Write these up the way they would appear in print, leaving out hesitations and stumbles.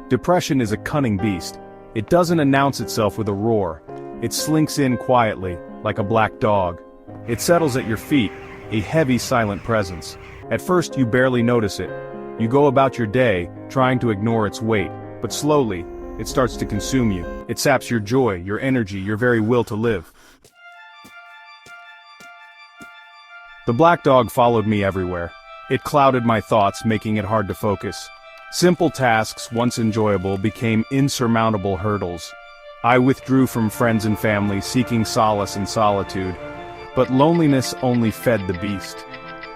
Depression is a cunning beast. It doesn't announce itself with a roar. It slinks in quietly, like a black dog. It settles at your feet, a heavy, silent presence. At first you barely notice it. You go about your day, trying to ignore its weight, but slowly, it starts to consume you. It saps your joy, your energy, your very will to live. The black dog followed me everywhere. It clouded my thoughts, making it hard to focus. Simple tasks, once enjoyable, became insurmountable hurdles. I withdrew from friends and family, seeking solace in solitude. But loneliness only fed the beast.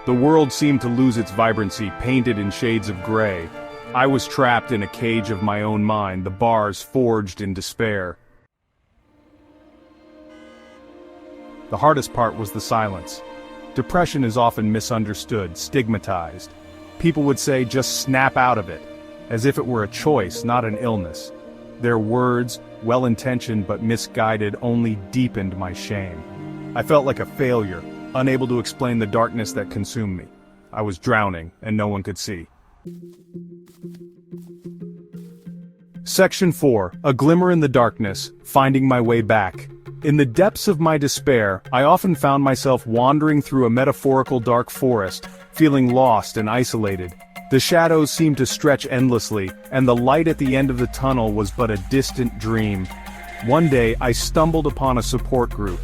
The world seemed to lose its vibrancy, painted in shades of gray. I was trapped in a cage of my own mind, the bars forged in despair. The hardest part was the silence. Depression is often misunderstood, stigmatized. People would say, just snap out of it, as if it were a choice, not an illness. Their words, well-intentioned but misguided, only deepened my shame. I felt like a failure, unable to explain the darkness that consumed me. I was drowning, and no one could see. Section 4. A Glimmer in the Darkness, Finding My Way Back. In the depths of my despair, I often found myself wandering through a metaphorical dark forest, feeling lost and isolated. The shadows seemed to stretch endlessly, and the light at the end of the tunnel was but a distant dream. One day, I stumbled upon a support group.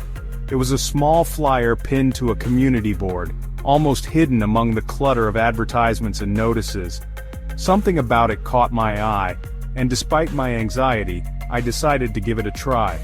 It was a small flyer pinned to a community board, almost hidden among the clutter of advertisements and notices. Something about it caught my eye, and despite my anxiety, I decided to give it a try.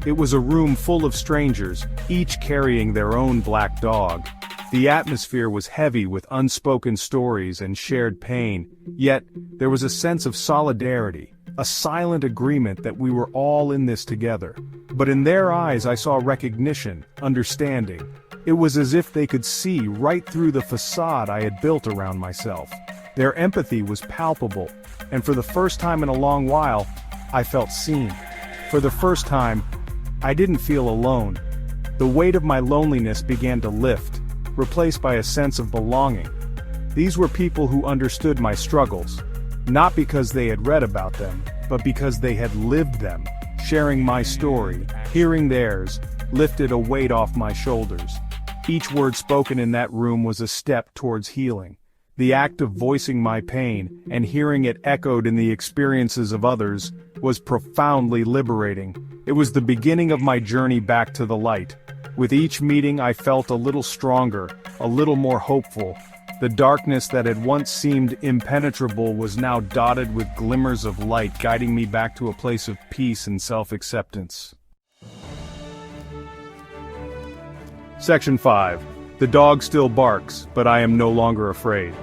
It was a room full of strangers, each carrying their own black dog. The atmosphere was heavy with unspoken stories and shared pain, yet there was a sense of solidarity, a silent agreement that we were all in this together. But in their eyes I saw recognition, understanding. It was as if they could see right through the facade I had built around myself. Their empathy was palpable, and for the first time in a long while, I felt seen. For the first time, I didn't feel alone. The weight of my loneliness began to lift, replaced by a sense of belonging. These were people who understood my struggles, not because they had read about them, but because they had lived them. Sharing my story, hearing theirs, lifted a weight off my shoulders. Each word spoken in that room was a step towards healing. The act of voicing my pain, and hearing it echoed in the experiences of others, was profoundly liberating. It was the beginning of my journey back to the light. With each meeting I felt a little stronger, a little more hopeful. The darkness that had once seemed impenetrable was now dotted with glimmers of light, guiding me back to a place of peace and self-acceptance. Section 5. The dog still barks, but I am no longer afraid.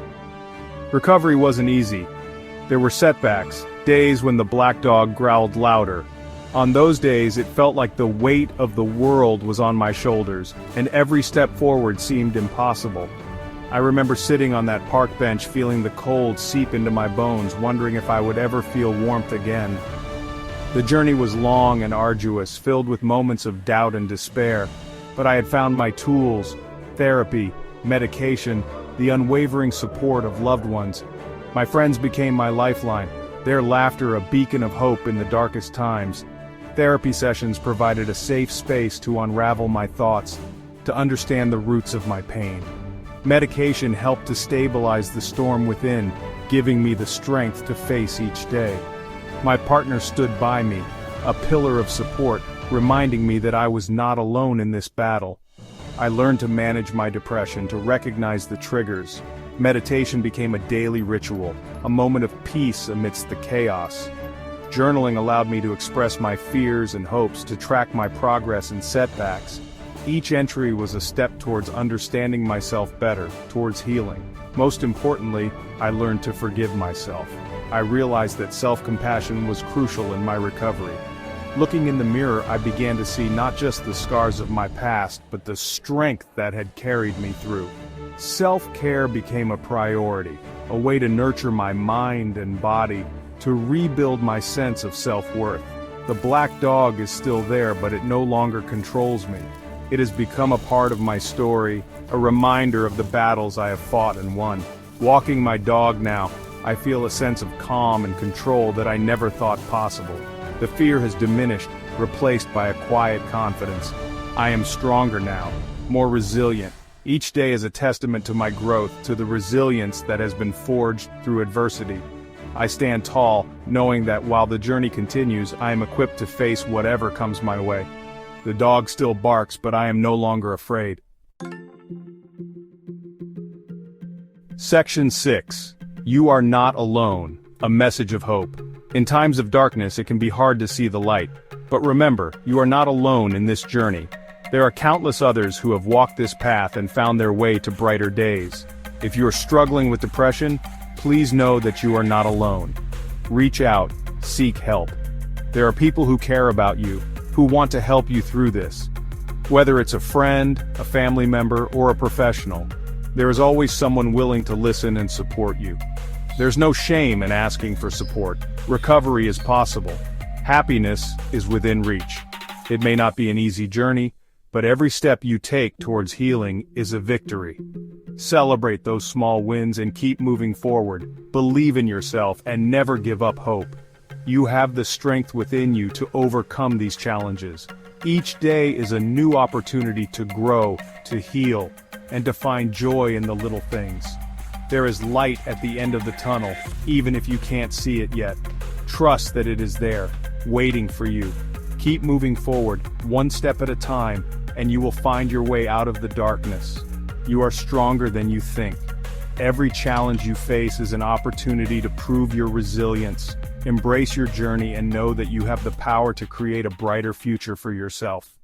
Recovery wasn't easy. There were setbacks, days when the black dog growled louder. On those days it felt like the weight of the world was on my shoulders, and every step forward seemed impossible. I remember sitting on that park bench feeling the cold seep into my bones, wondering if I would ever feel warmth again. The journey was long and arduous, filled with moments of doubt and despair, but I had found my tools: therapy, medication, the unwavering support of loved ones. My friends became my lifeline, their laughter a beacon of hope in the darkest times. Therapy sessions provided a safe space to unravel my thoughts, to understand the roots of my pain. Medication helped to stabilize the storm within, giving me the strength to face each day. My partner stood by me, a pillar of support, reminding me that I was not alone in this battle. I learned to manage my depression, to recognize the triggers. Meditation became a daily ritual, a moment of peace amidst the chaos. Journaling allowed me to express my fears and hopes, to track my progress and setbacks. Each entry was a step towards understanding myself better, towards healing. Most importantly, I learned to forgive myself. I realized that self-compassion was crucial in my recovery. Looking in the mirror, I began to see not just the scars of my past, but the strength that had carried me through. Self-care became a priority, a way to nurture my mind and body, to rebuild my sense of self-worth. The black dog is still there, but it no longer controls me. It has become a part of my story, a reminder of the battles I have fought and won. Walking my dog now, I feel a sense of calm and control that I never thought possible. The fear has diminished, replaced by a quiet confidence. I am stronger now, more resilient. Each day is a testament to my growth, to the resilience that has been forged through adversity. I stand tall, knowing that while the journey continues, I am equipped to face whatever comes my way. The dog still barks, but I am no longer afraid. Section 6. You are not alone. A message of hope. In times of darkness, it can be hard to see the light. But remember, you are not alone in this journey. There are countless others who have walked this path and found their way to brighter days. If you are struggling with depression, please know that you are not alone. Reach out, seek help. There are people who care about you, who want to help you through this. Whether it's a friend, a family member, or a professional, there is always someone willing to listen and support you. There's no shame in asking for support. Recovery is possible. Happiness is within reach. It may not be an easy journey, but every step you take towards healing is a victory. Celebrate those small wins and keep moving forward. Believe in yourself and never give up hope. You have the strength within you to overcome these challenges. Each day is a new opportunity to grow, to heal, and to find joy in the little things. There is light at the end of the tunnel, even if you can't see it yet. Trust that it is there, waiting for you. Keep moving forward, one step at a time, and you will find your way out of the darkness. You are stronger than you think. Every challenge you face is an opportunity to prove your resilience. Embrace your journey and know that you have the power to create a brighter future for yourself.